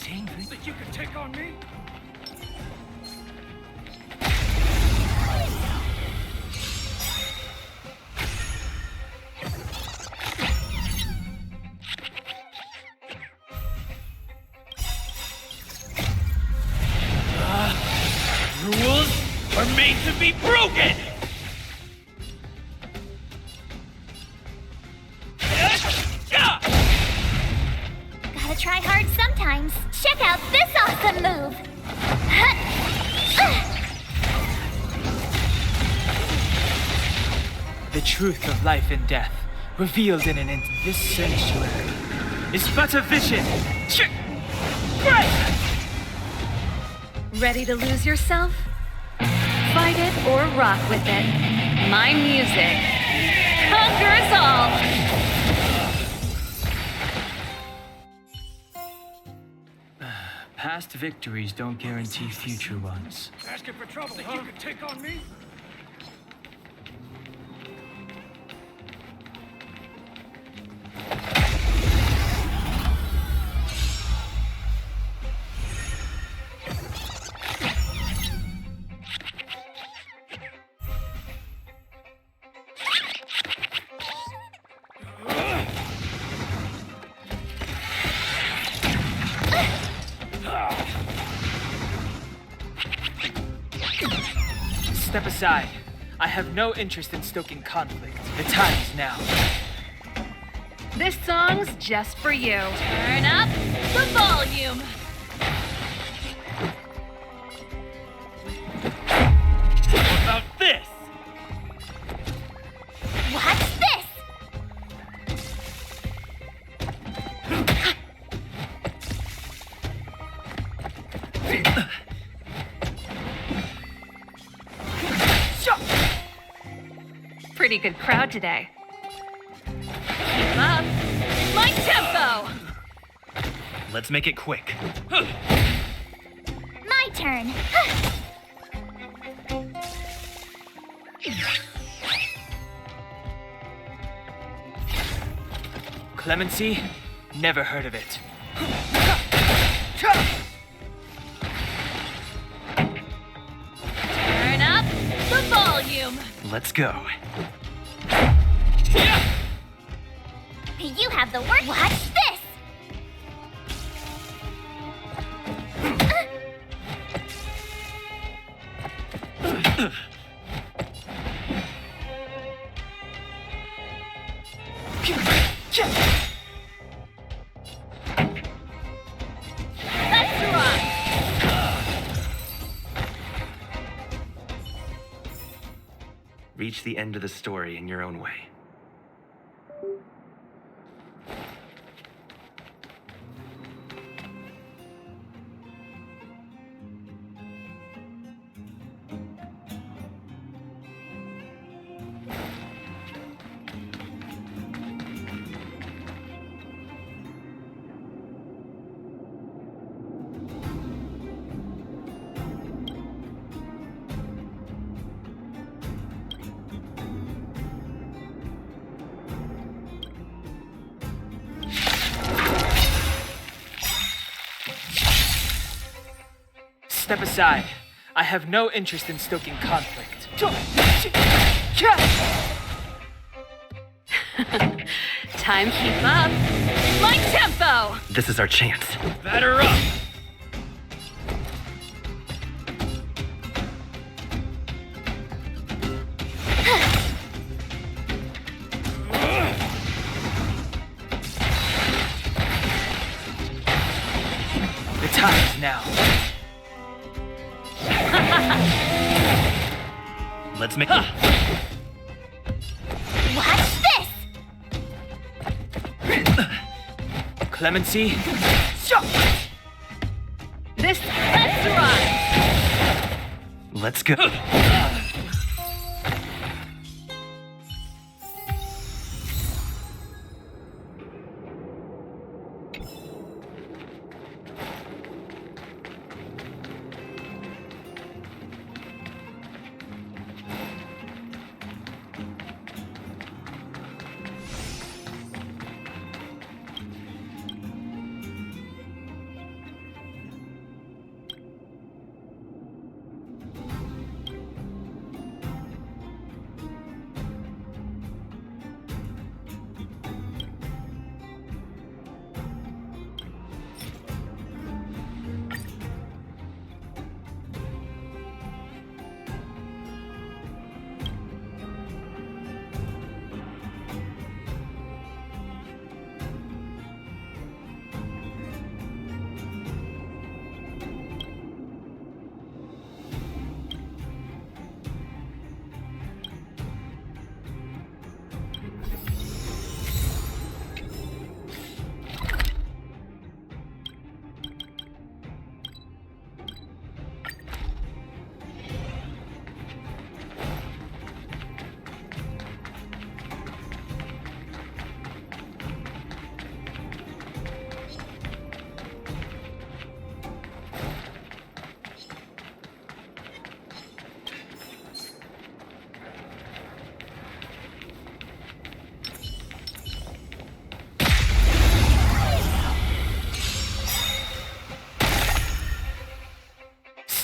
angry. Think you can take on me? Rules are made to be broken! Gotta try hard sometimes. Check out this awesome move! The truth of life and death, revealed in this sanctuary, is but a vision. Ready to lose yourself? Fight it or rock with it. My music conquers all! Past victories don't guarantee future ones. Asking for trouble, Think you can take on me? Step aside. I have no interest in stoking conflict. The time is now. This song's just for you. Turn up the volume. How about this? What's this? Pretty good crowd today. Keep up. My tempo! Let's make it quick. My turn. Clemency? Never heard of it. Turn up the volume. Let's go. You have the word. Watch this! Let's rock. Reach the end of the story in your own way. Step aside. I have no interest in stoking conflict. Time keep up. My tempo! This is our chance. Batter up! The time is now. Let's make it. Watch this! Clemency? Let's rock. Let's go.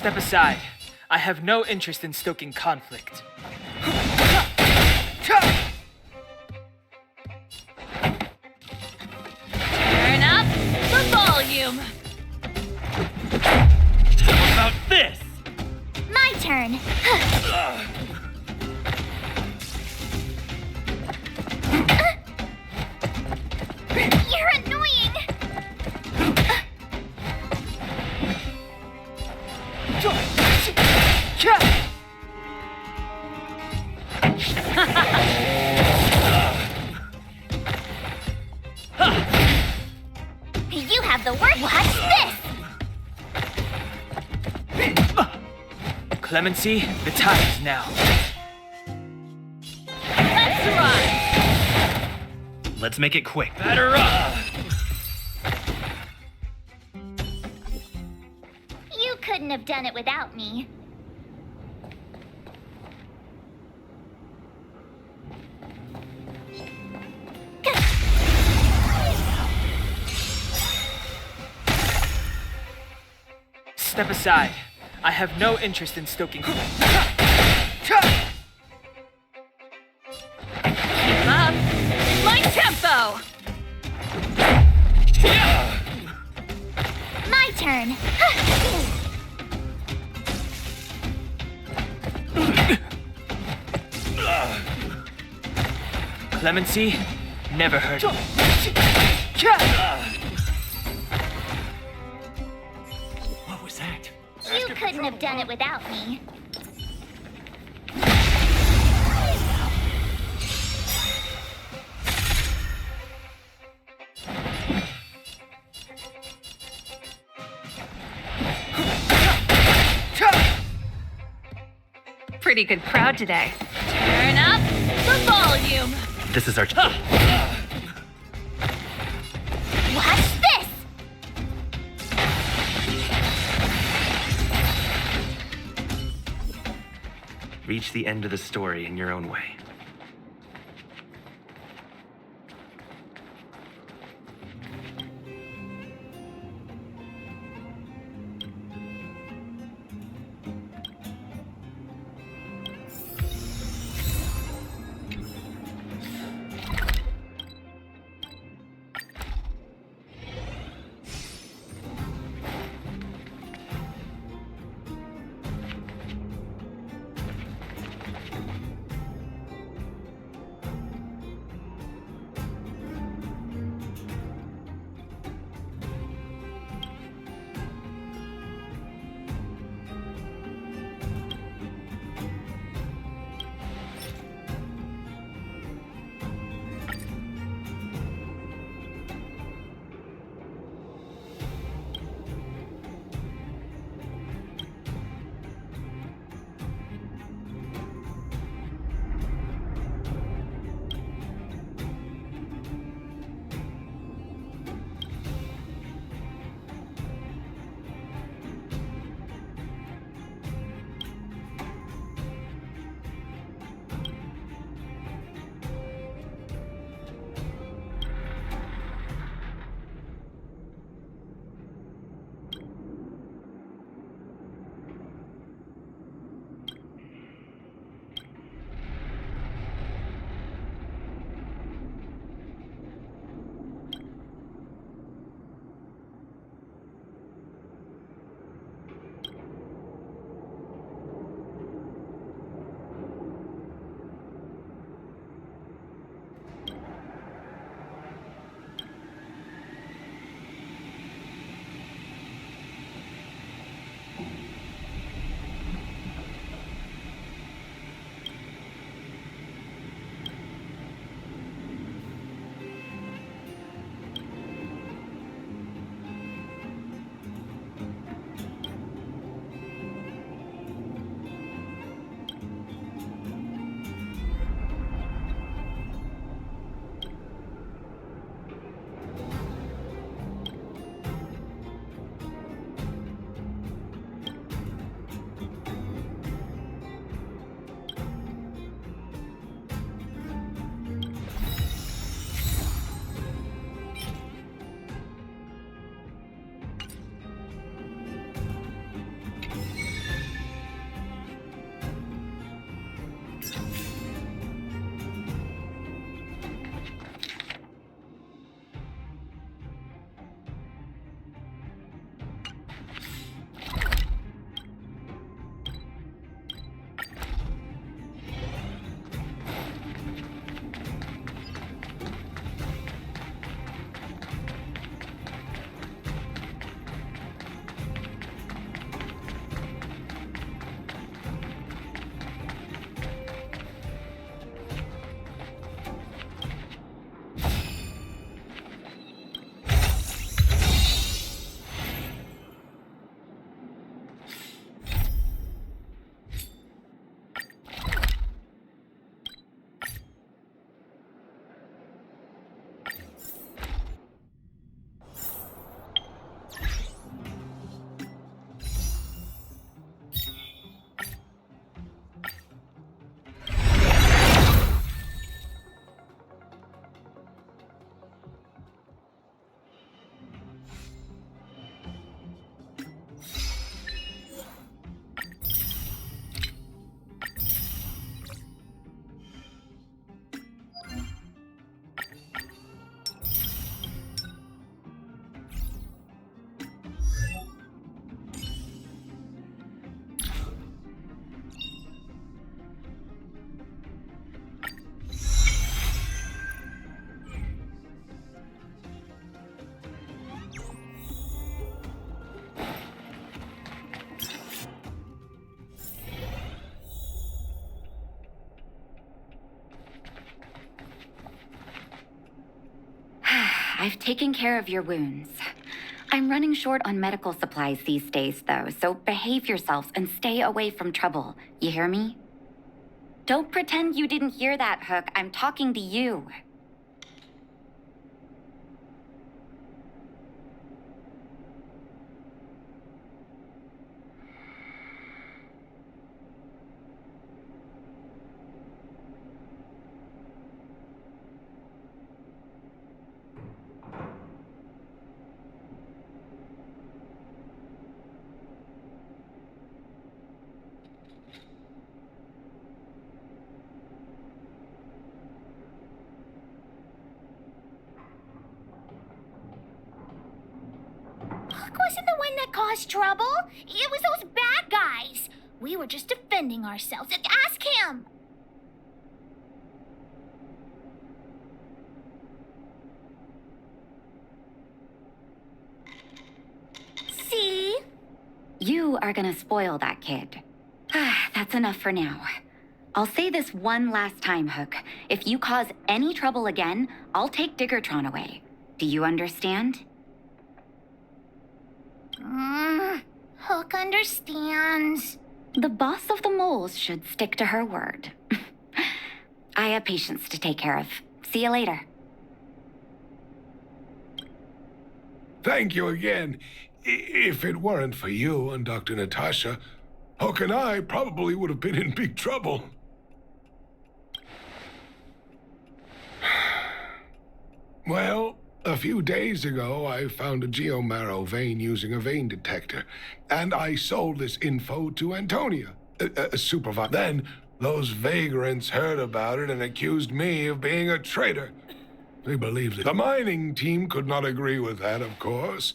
Step aside. I have no interest in stoking conflict. Turn up the volume. How about this? My turn. You're annoying. You have the word. Watch this. Clemency, the time is now. Let's run. Let's make it quick. Batter up! You couldn't have done it without me. Step aside. I have no interest in stoking. Keep up. My tempo. My turn. Clemency, never heard. What was that? You couldn't have done it without me. Pretty good crowd today. Turn up the volume. This is our Watch this. Reach the end of the story in your own way. I've taken care of your wounds. I'm running short on medical supplies these days, though, so behave yourselves and stay away from trouble. You hear me? Don't pretend you didn't hear that, Hook. I'm talking to you. Huck wasn't the one that caused trouble. It was those bad guys. We were just defending ourselves. Ask him. See? You are gonna spoil that kid. That's enough for now. I'll say this one last time, Hook. If you cause any trouble again, I'll take Diggertron away. Do you understand? Hook understands. The boss of the moles should stick to her word. I have patients to take care of. See you later. Thank you again. If it weren't for you and Dr. Natasha, Hook and I probably would have been in big trouble. Well, a few days ago, I found a geomarrow vein using a vein detector, and I sold this info to Antonia, a supervisor. Then, those vagrants heard about it and accused me of being a traitor. They believed it. The mining team could not agree with that, of course.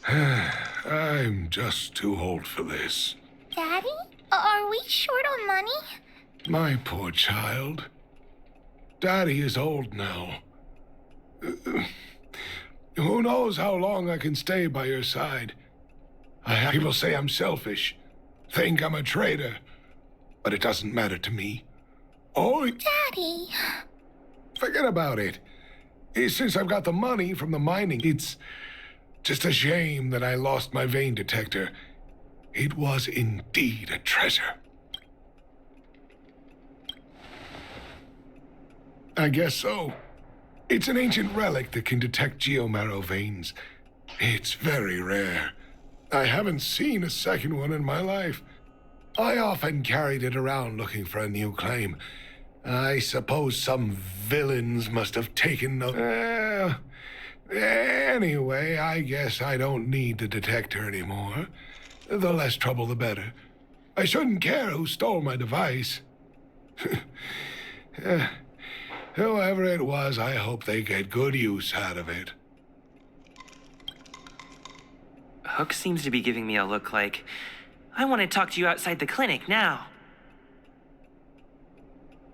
I'm just too old for this. Daddy? Are we short on money? My poor child. Daddy is old now. Who knows how long I can stay by your side? People say I'm selfish, think I'm a traitor, but it doesn't matter to me. Oh, Daddy. forget about it. Since I've got the money from the mining, it's just a shame that I lost my vein detector. It was indeed a treasure. I guess so. It's an ancient relic that can detect geomarrow veins. It's very rare. I haven't seen a second one in my life. I often carried it around looking for a new claim. I suppose some villains must have taken the... Anyway, I guess I don't need the detector anymore. The less trouble, the better. I shouldn't care who stole my device. Whoever it was, I hope they get good use out of it. Hook seems to be giving me a look like, I want to talk to you outside the clinic now.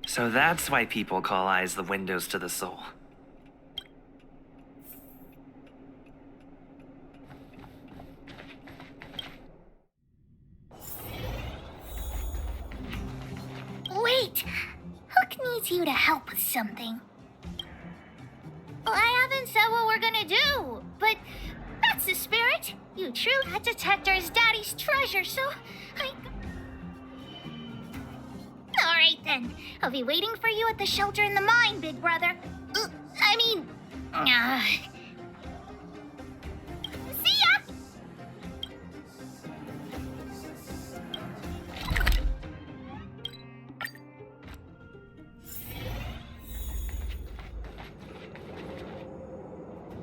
So that's why people call eyes the windows to the soul. Wait! Hook needs you to help with something. Well, I haven't said what we're gonna do, but that's the spirit. You truly that detector is Daddy's treasure, so Alright then. I'll be waiting for you at the shelter in the mine, big brother. See ya!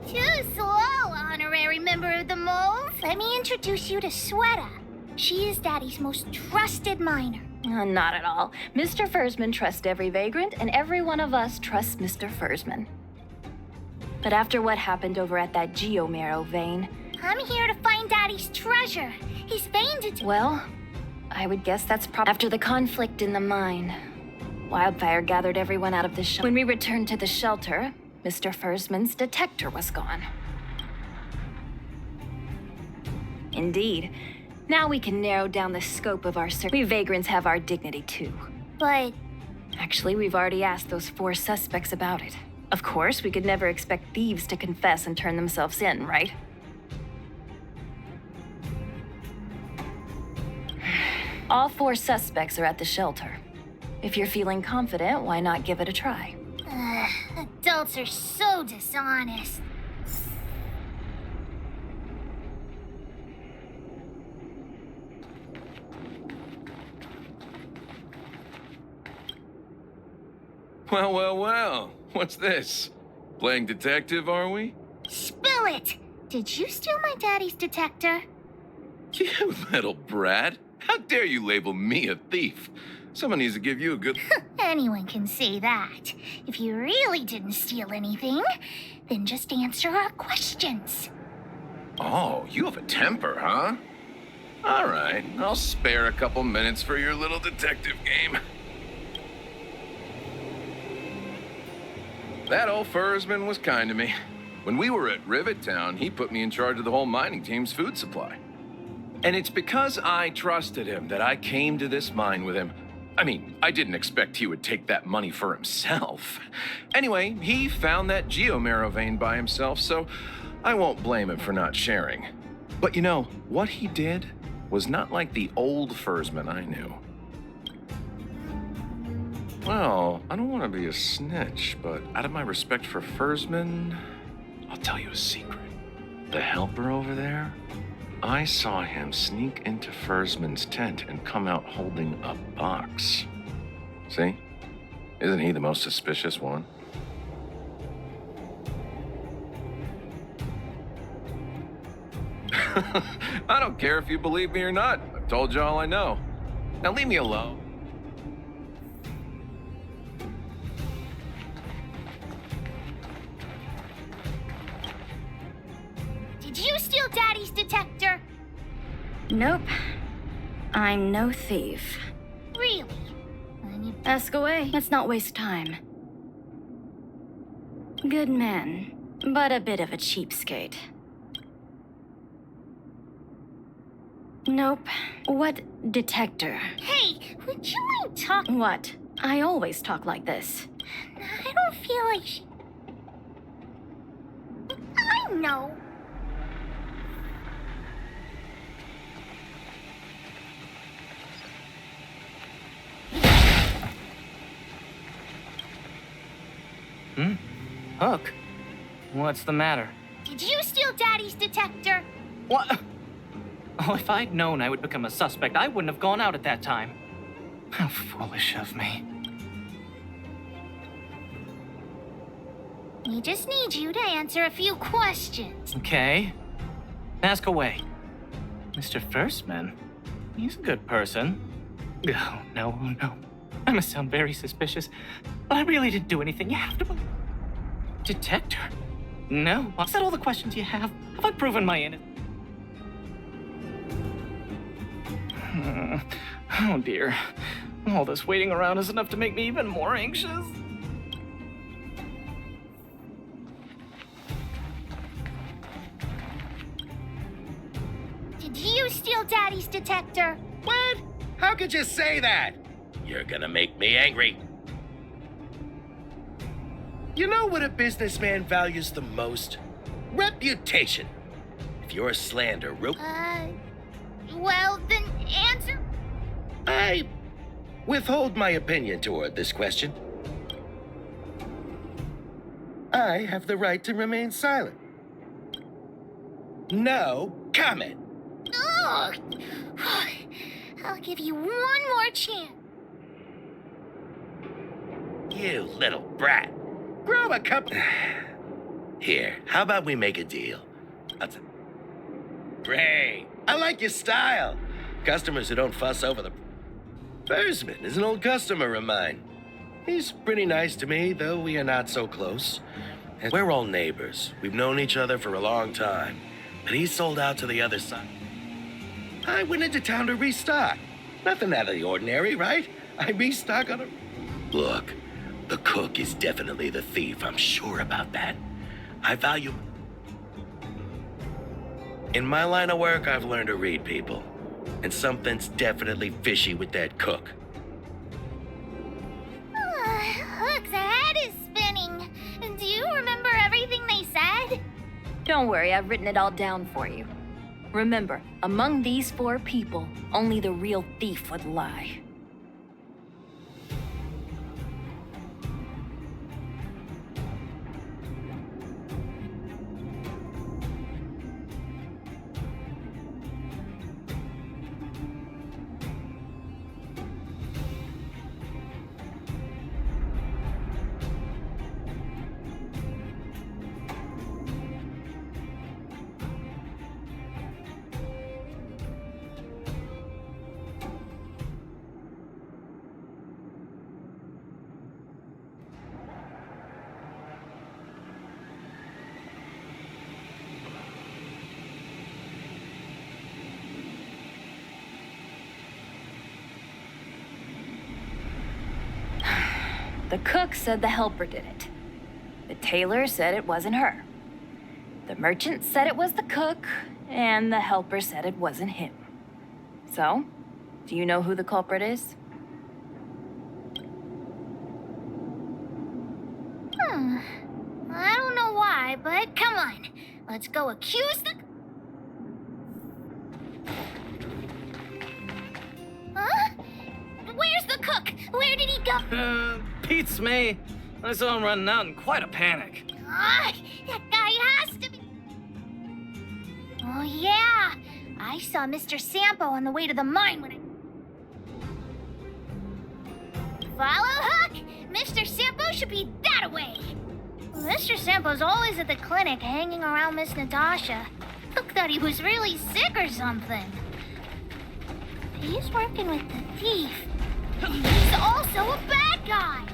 Too slow, honorary member of the moles. Let me introduce you to Sweta. She is Daddy's most trusted miner. Not at all. Mr. Fursman trusts every vagrant, and every one of us trusts Mr. Fursman. But after what happened over at that geomarrow vein... I'm here to find Daddy's treasure. His vein detector. Well, I would guess that's probably... After the conflict in the mine, Wildfire gathered everyone out of the shelter. When we returned to the shelter, Mr. Fursman's detector was gone. Indeed. Now we can narrow down the scope of our search. We vagrants have our dignity, too. But Actually, we've already asked those 4 suspects about it. Of course, we could never expect thieves to confess and turn themselves in, right? All 4 suspects are at the shelter. If you're feeling confident, why not give it a try? Adults are so dishonest. Well, well, well. What's this? Playing detective, are we? Spill it! Did you steal my daddy's detector? You little brat. How dare you label me a thief? Someone needs to give you a good... Anyone can say that. If you really didn't steal anything, then just answer our questions. Oh, you have a temper, huh? All right, I'll spare a couple minutes for your little detective game. That old Fursman was kind to me. When we were at Rivet Town, he put me in charge of the whole mining team's food supply. And it's because I trusted him that I came to this mine with him. I mean, I didn't expect he would take that money for himself. Anyway, he found that geomarrow vein by himself, so I won't blame him for not sharing. But you know, what he did was not like the old Fursman I knew. Well, I don't want to be a snitch, but out of my respect for Fursman, I'll tell you a secret. The helper over there, I saw him sneak into Fursman's tent and come out holding a box. See? Isn't he the most suspicious one? I don't care if you believe me or not. I've told you all I know. Now leave me alone. Did you steal Daddy's detector? Nope. I'm no thief. Really? Then you Ask away. Let's not waste time. Good man, but a bit of a cheapskate. Nope. What detector? Hey, would you mind talking? What? I always talk like this. I don't feel like I know. Hook? What's the matter? Did you steal Daddy's detector? What? Oh, if I'd known I would become a suspect, I wouldn't have gone out at that time. How foolish of me. We just need you to answer a few questions. Okay. Ask away. Mr. Firstman, he's a good person. Oh, no, no. I must sound very suspicious, but I really didn't do anything. You have to believe. Detector? No. Is that all the questions you have? Have I proven my innocence? Oh dear. All this waiting around is enough to make me even more anxious. Did you steal Daddy's detector? What? How could you say that? You're gonna make me angry. You know what a businessman values the most? Reputation. If you're slander, Well, then answer. I withhold my opinion toward this question. I have the right to remain silent. No comment. Ugh. I'll give you one more chance. You little brat. Grow a cup. Here, how about we make a deal? Great. I like your style. Customers who don't fuss over the... Fursman is an old customer of mine. He's pretty nice to me, though we are not so close. And we're all neighbors. We've known each other for a long time. But he sold out to the other side. I went into town to restock. Nothing out of the ordinary, right? I restock on a... Look, the cook is definitely the thief. I'm sure about that. I value... In my line of work, I've learned to read people. And something's definitely fishy with that cook. Look, the head is spinning. Do Don't worry, I've written it all down for you. Remember, among these 4 people, only the real thief would lie. The cook said the helper did it. The tailor said it wasn't her. The merchant said it was the cook, and the helper said it wasn't him. So, do you know who the culprit is? I don't know why, but come on. Let's go accuse the... Huh? Where's the cook? Where did he go? Pete's me. I saw him running out in quite a panic. Ah, that guy has to be... Oh, yeah. I saw Mr. Sampo on the way to the mine when I... Follow Hook! Mr. Sampo should be that way. Mr. Sampo's always at the clinic hanging around Miss Natasha. Hook thought he was really sick or something. He's working with the thief. And he's also a bad guy.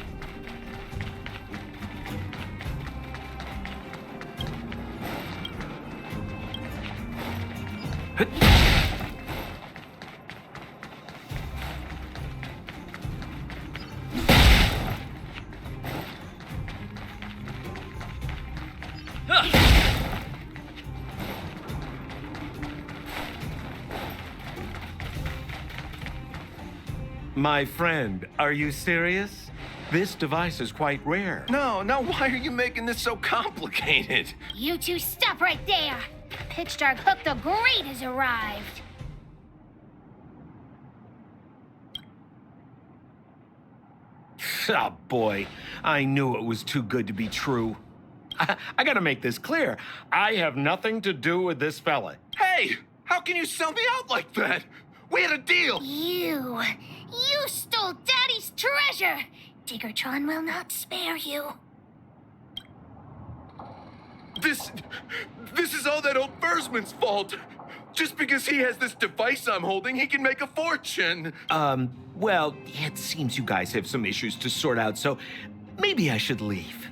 My friend, are you serious? This device is quite rare. No, why are you making this so complicated? You two stop right there. Pitch Dark Hook the Great has arrived. Oh boy, I knew it was too good to be true. I gotta make this clear. I have nothing to do with this fella. Hey, how can you sell me out like that? We had a deal. You stole Daddy's treasure. Diggertron will not spare you. This is all that old Bursman's fault. Just because he has this device I'm holding, he can make a fortune. Well, it seems you guys have some issues to sort out, so maybe I should leave.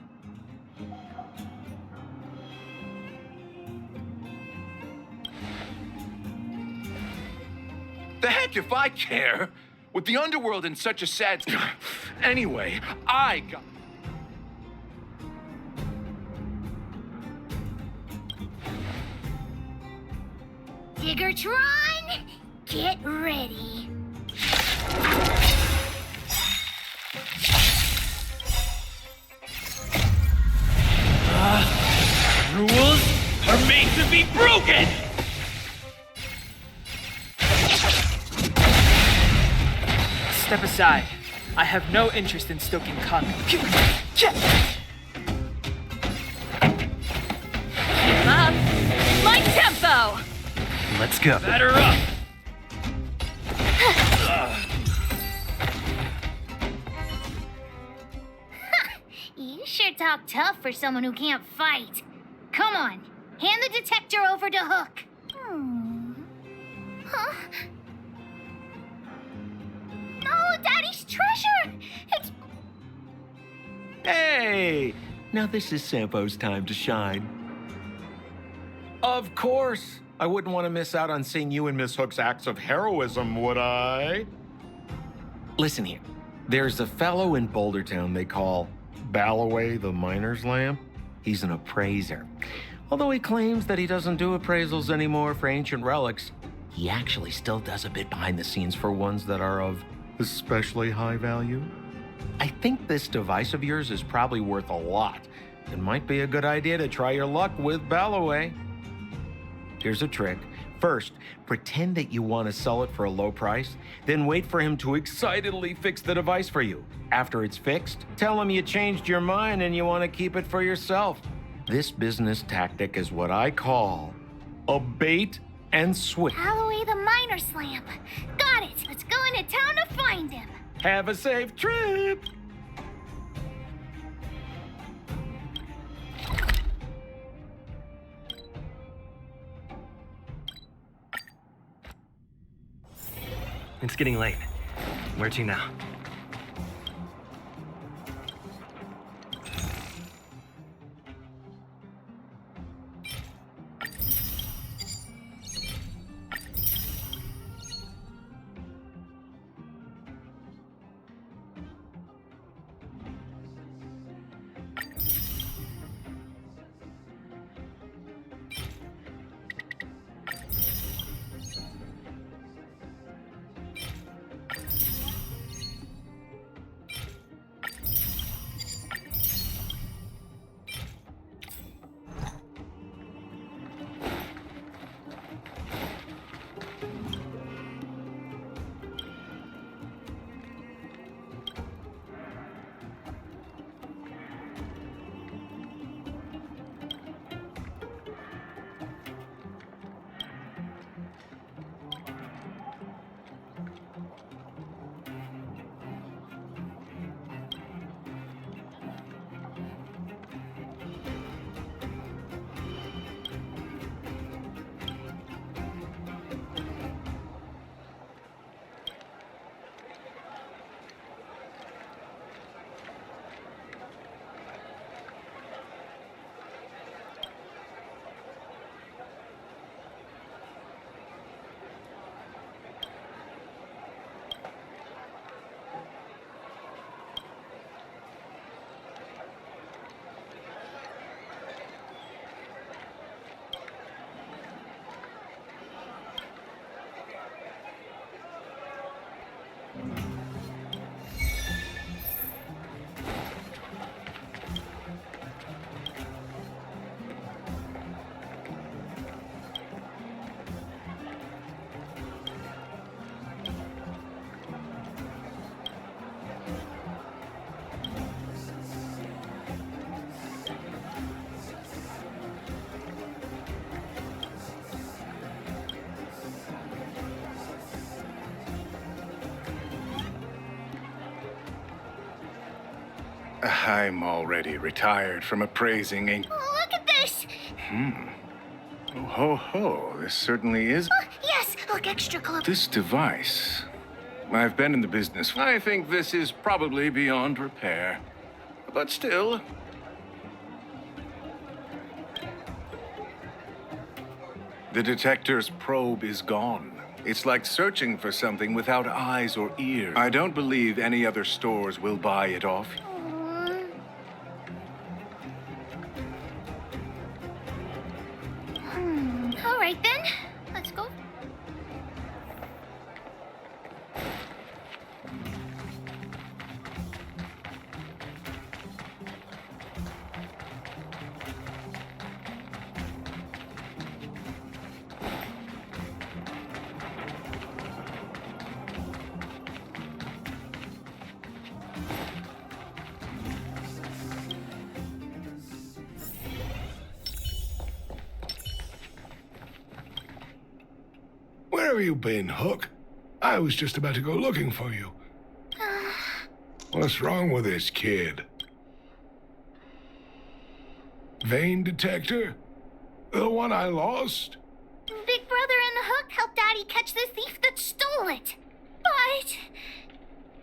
The heck if I care? With the underworld in such a sad... Anyway, I got... Diggertron, get ready. Rules are made to be broken! Step aside. I have no interest in stoking conflict. Keep up! My tempo! Let's go. Batter up! You sure talk tough for someone who can't fight. Come on, hand the detector over to Hook. Huh? No, Daddy's treasure! It's... Hey! Now this is Sampo's time to shine. Of course! I wouldn't want to miss out on seeing you and Miss Hook's acts of heroism, would I? Listen here. There's a fellow in Bouldertown they call Balloway the Miner's Lamp. He's an appraiser. Although he claims that he doesn't do appraisals anymore for ancient relics, he actually still does a bit behind the scenes for ones that are of especially high value. I think this device of yours is probably worth a lot, it might be a good idea to try your luck with Balloway. Here's a trick. First, pretend that you want to sell it for a low price, then wait for him to excitedly fix the device for you. After it's fixed, tell him you changed your mind and you want to keep it for yourself. This business tactic is what I call a bait and switch. Alloway the miner's lamp. Got it. Let's go into town to find him. Have a safe trip! It's getting late. Where to now? I'm already retired from appraising a... Oh, look at this. Oh, ho, ho. This certainly is... Yes, look extra close. This device... I've been in the business. I think this is probably beyond repair. But still... The detector's probe is gone. It's like searching for something without eyes or ears. I don't believe any other stores will buy it off. All right then, let's go. Where have you been, Hook? I was just about to go looking for you. What's wrong with this kid? Vein detector? The one I lost? Big Brother and Hook helped Daddy catch the thief that stole it. But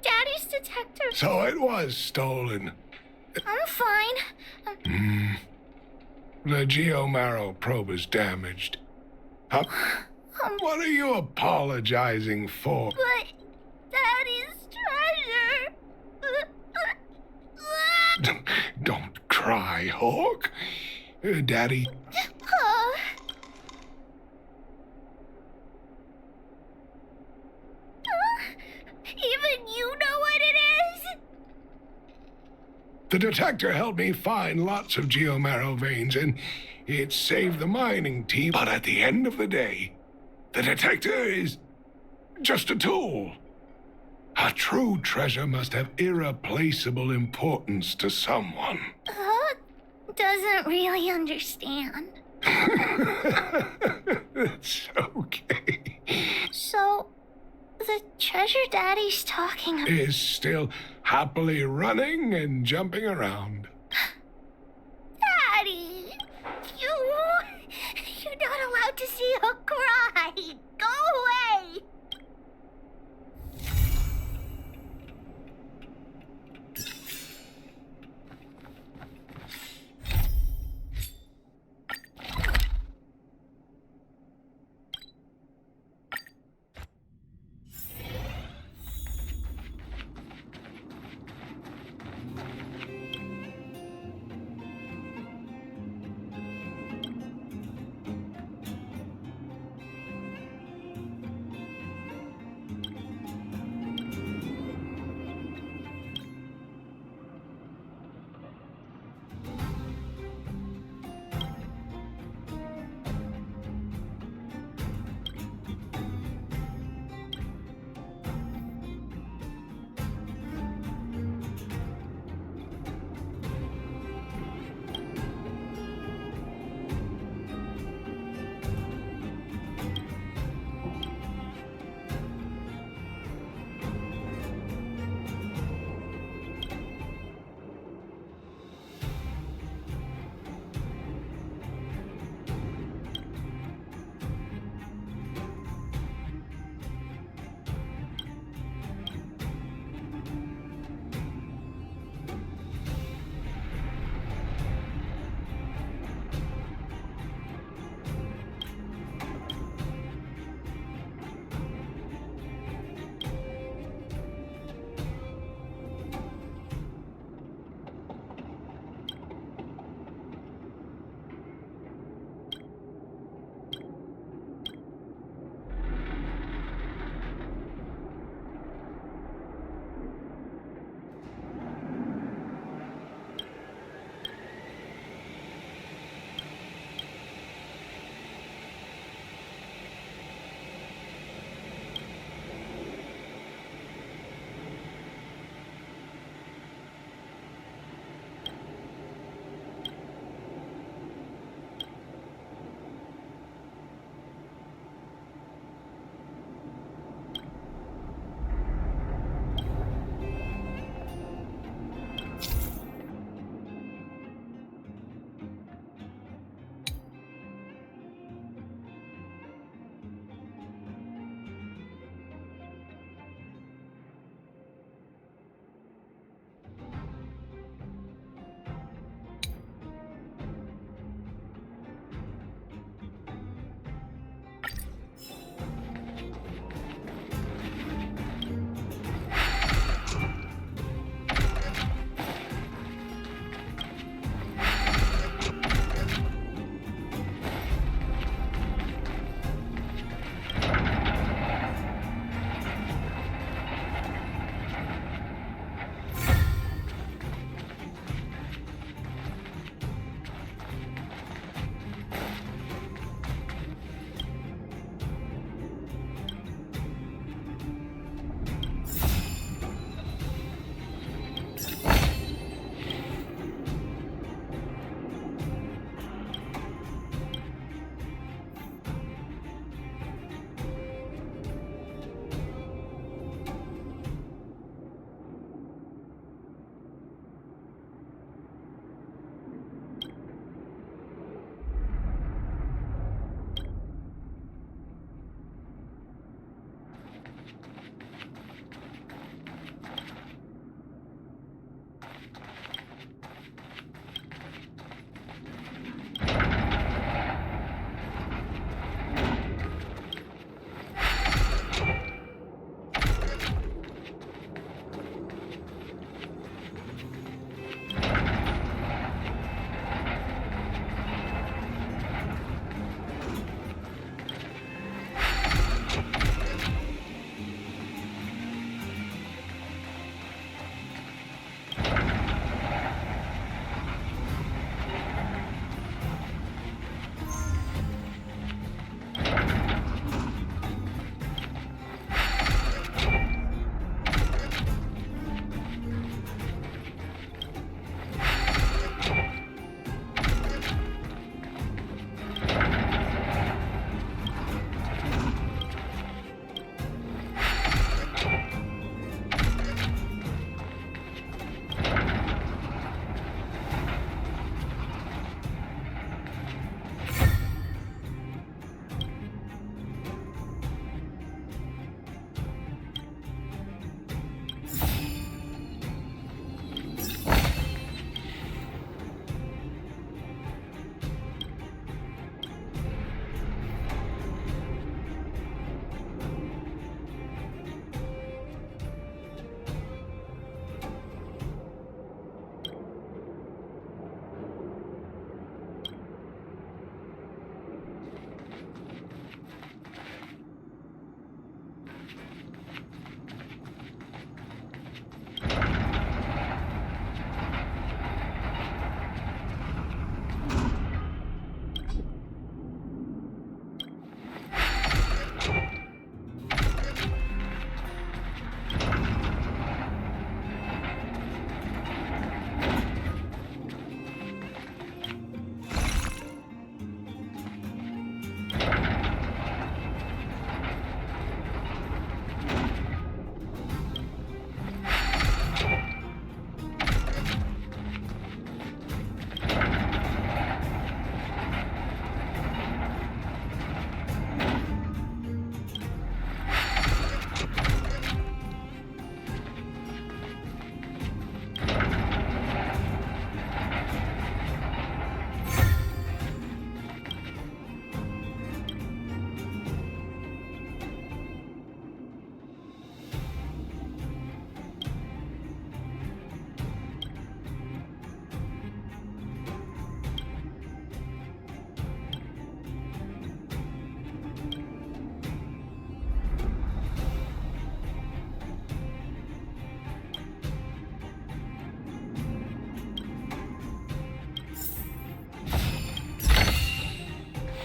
Daddy's detector... So it was stolen. I'm fine. The geomarrow probe is damaged. Huh? What are you apologizing for? But Daddy's treasure... Don't cry, Hawk. Daddy... Even you know what it is? The detector helped me find lots of geomarrow veins, and it saved the mining team. But at the end of the day, the detector is just a tool. A true treasure must have irreplaceable importance to someone. Hook doesn't really understand. It's okay. So, the treasure Daddy's talking about Is still happily running and jumping around. Daddy! You're not allowed to see Hook cry! Go away!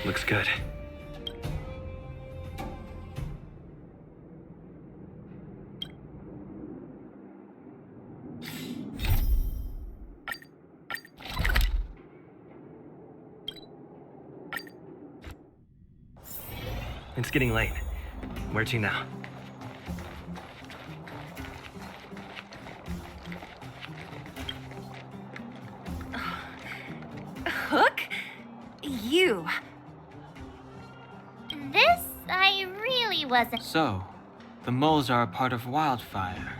Looks good. It's getting late. Where to now? Hook? You. This, I really wasn't. So, the moles are a part of Wildfire.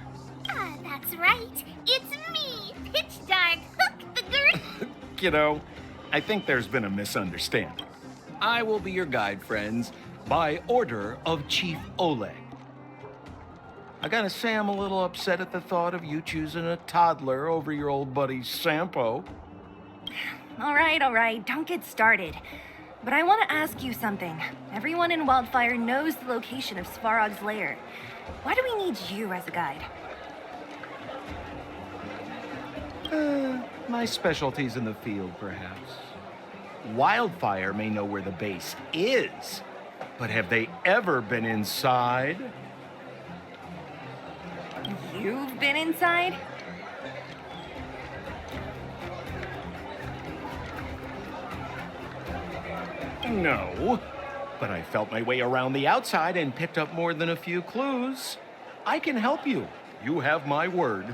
That's right. It's me, Pitch Dark Hook the Green. Kiddo, I think there's been a misunderstanding. I will be your guide, friends, by order of Chief Oleg. I gotta say I'm a little upset at the thought of you choosing a toddler over your old buddy Sampo. All right, don't get started. But I want to ask you something. Everyone in Wildfire knows the location of Svarog's lair. Why do we need you as a guide? My specialty's in the field, perhaps. Wildfire may know where the base is, but have they ever been inside? You've been inside? No, but I felt my way around the outside and picked up more than a few clues. I can help you. You have my word.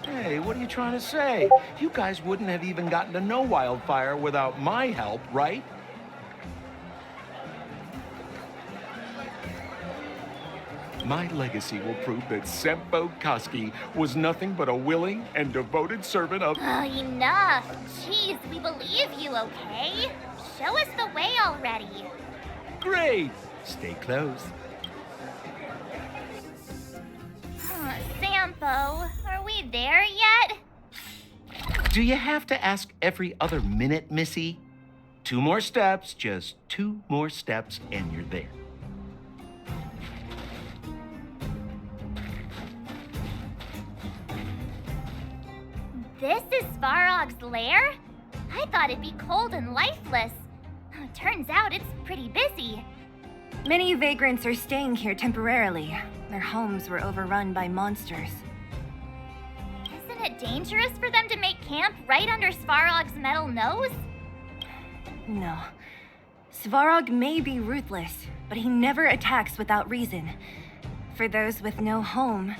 Hey, what are you trying to say? You guys wouldn't have even gotten to know Wildfire without my help, right? My legacy will prove that Sempo Koski was nothing but a willing and devoted servant of... Oh, enough. Jeez, we believe you, okay? Show us the way already. Great! Stay close. Sampo, are we there yet? Do you have to ask every other minute, Missy? 2 more steps, just 2 more steps, and you're there. This is Svarog's lair? I thought it'd be cold and lifeless. Turns out it's pretty busy. Many vagrants are staying here temporarily. Their homes were overrun by monsters. Isn't it dangerous for them to make camp right under Svarog's metal nose? No. Svarog may be ruthless, but he never attacks without reason. For those with no home,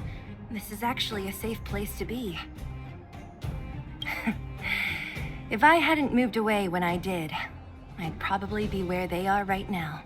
this is actually a safe place to be. If I hadn't moved away when I did, I'd probably be where they are right now.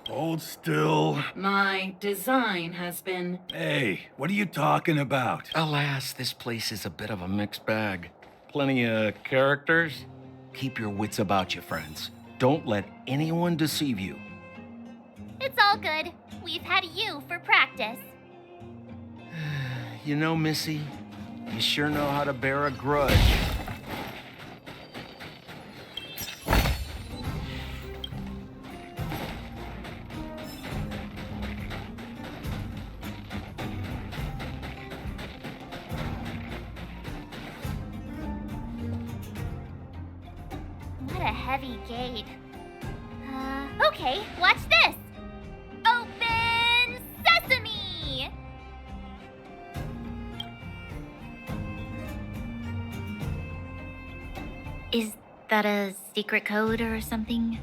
Hold still. My design has been... Hey, what are you talking about? Alas, this place is a bit of a mixed bag. Plenty of characters. Keep your wits about you, friends. Don't let anyone deceive you. It's all good. We've had you for practice. You know, Missy, you sure know how to bear a grudge. What a heavy gate. Okay, watch this. Open sesame! that a secret code or something?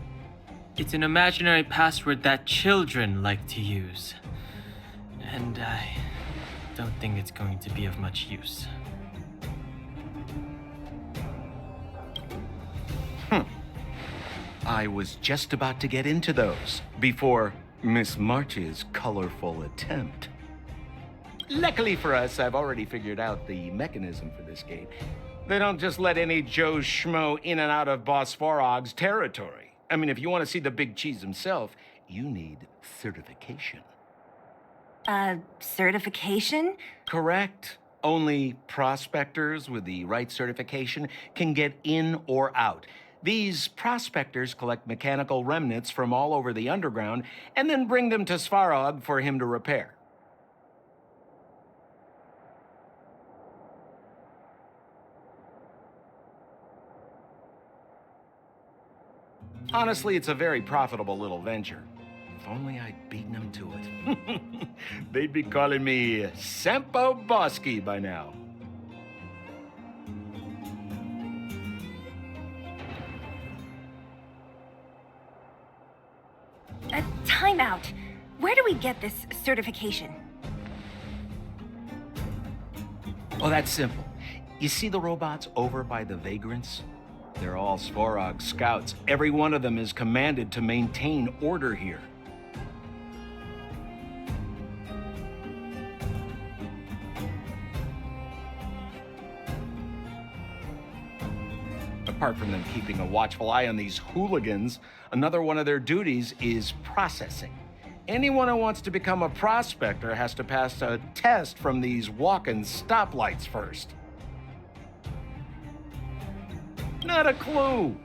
It's an imaginary password that children like to use. And I don't think it's going to be of much use. I was just about to get into those before Miss March's colorful attempt. Luckily for us, I've already figured out the mechanism for this game. They don't just let any Joe Schmo in and out of Boss Farog's territory. I mean, if you want to see the big cheese himself, you need certification. Certification? Correct. Only prospectors with the right certification can get in or out. These prospectors collect mechanical remnants from all over the underground and then bring them to Svarog for him to repair. Honestly, it's a very profitable little venture. If only I'd beaten them to it. They'd be calling me Sempo Bosky by now. Time out. Where do we get this certification? Oh, that's simple. You see the robots over by the vagrants? They're all Svarog scouts. Every one of them is commanded to maintain order here. Apart from them keeping a watchful eye on these hooligans, another one of their duties is processing. Anyone who wants to become a prospector has to pass a test from these walking stoplights first. Not a clue.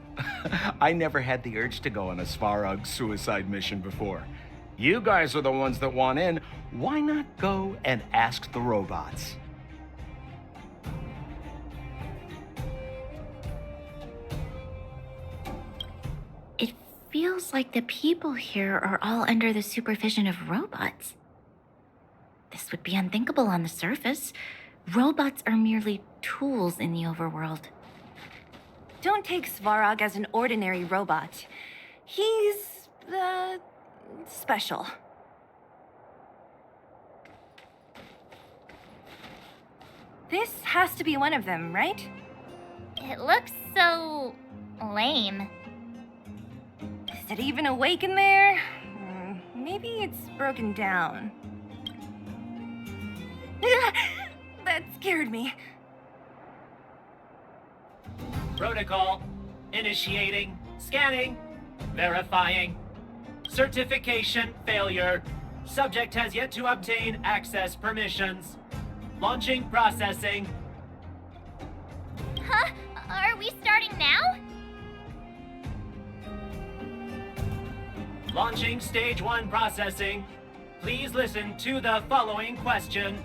I never had the urge to go on a Svarog suicide mission before. You guys are the ones that want in. Why not go and ask the robots? It feels like the people here are all under the supervision of robots. This would be unthinkable on the surface. Robots are merely tools in the overworld. Don't take Svarog as an ordinary robot. He's, special. This has to be one of them, right? It looks so lame. Is it even awake in there? Maybe it's broken down. That scared me. Protocol. Initiating. Scanning. Verifying. Certification failure. Subject has yet to obtain access permissions. Launching processing. Huh? Are we starting now? Launching stage 1 processing. Please listen to the following question.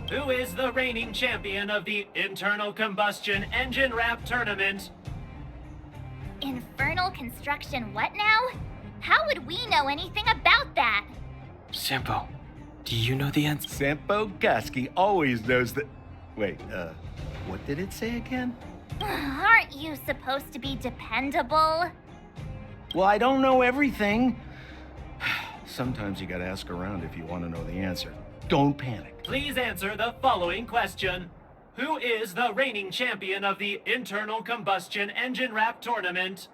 Who is the reigning champion of the Internal Combustion Engine Wrap Tournament? Infernal construction what now? How would we know anything about that? Sempo, do you know the answer? Sempo Bosky always knows that... Wait, what did it say again? Aren't you supposed to be dependable? Well, I don't know everything. Sometimes you gotta ask around if you want to know the answer. Don't panic. Please answer the following question. Who is the reigning champion of the Internal Combustion Engine Wrap Tournament?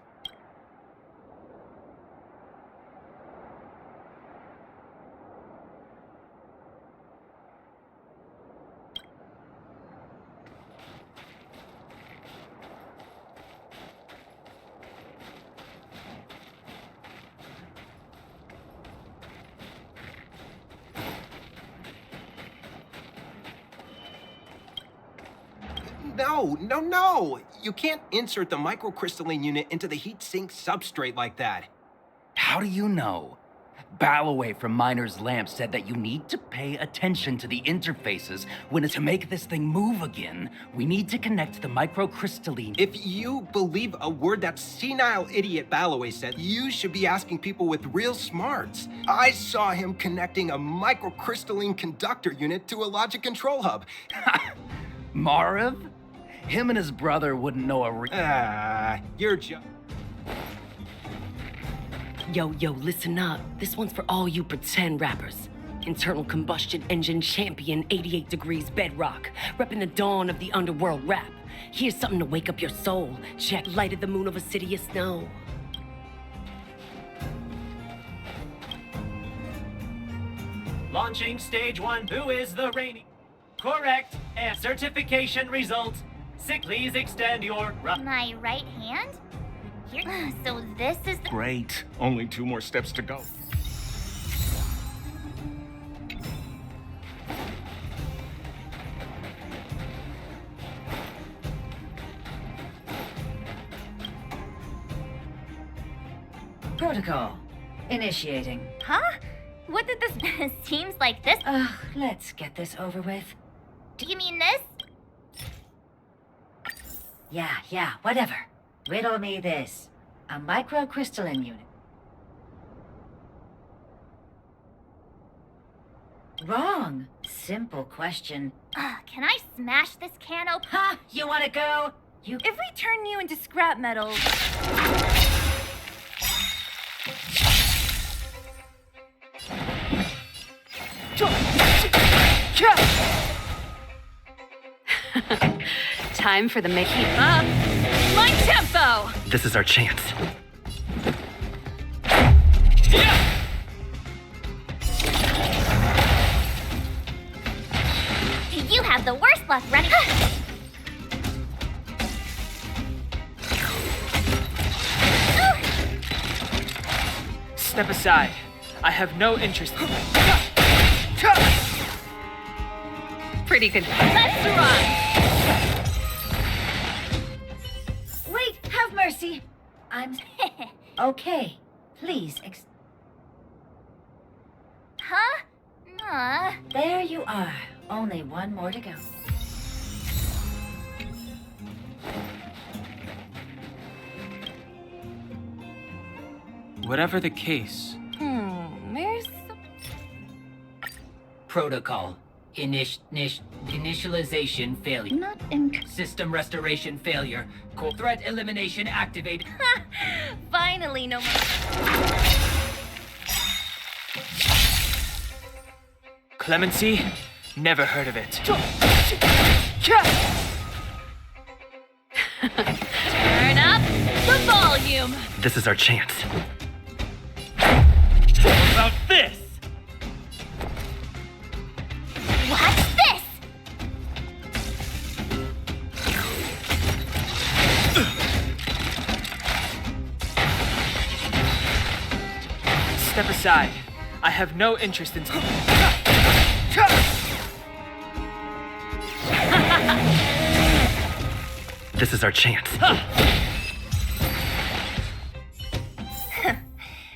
No! You can't insert the microcrystalline unit into the heat sink substrate like that. How do you know? Balloway from Miner's Lamp said that you need to pay attention to the interfaces when it's to make this thing move again. We need to connect the microcrystalline. If you believe a word that senile idiot Balloway said, you should be asking people with real smarts. I saw him connecting a microcrystalline conductor unit to a logic control hub. Marv? Him and his brother wouldn't know You're just... Yo, listen up. This one's for all you pretend rappers. Internal combustion engine champion, 88 degrees bedrock, repping the dawn of the underworld rap. Here's something to wake up your soul. Check lighted the moon of a city of snow. Launching stage 1, who is the reigning? Correct, and certification results. Please extend your My right hand? Here. So this is the... Great. Only 2 more steps to go. Protocol. Initiating. Huh? What did this... Seems like this... Let's get this over with. Do you mean this? Yeah, whatever. Riddle me this. A microcrystalline unit. Wrong. Simple question. Can I smash this can open? Ha! You wanna go? If we turn you into scrap metal... Time for the Mickey. Keep up my tempo! This is our chance. You have the worst luck running... Step aside. I have no interest in... Pretty good. Let's run! Wait, have mercy. I'm... Okay. Please, Huh? There you are. Only 1 more to go. Whatever the case. There's... Protocol. Initialization failure. Not in... System restoration failure. Threat elimination activated. Finally, no more... Clemency? Never heard of it. Turn up the volume! This is our chance. What about this? What's this? Step aside. I have no interest in... This is our chance.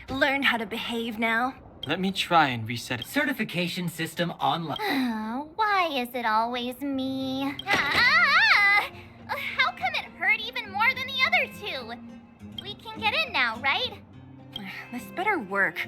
Learn how to behave now. Let me try and reset it. Certification system online. Why is it always me? How come it hurt even more than the other 2? We can get in now, right? This better work.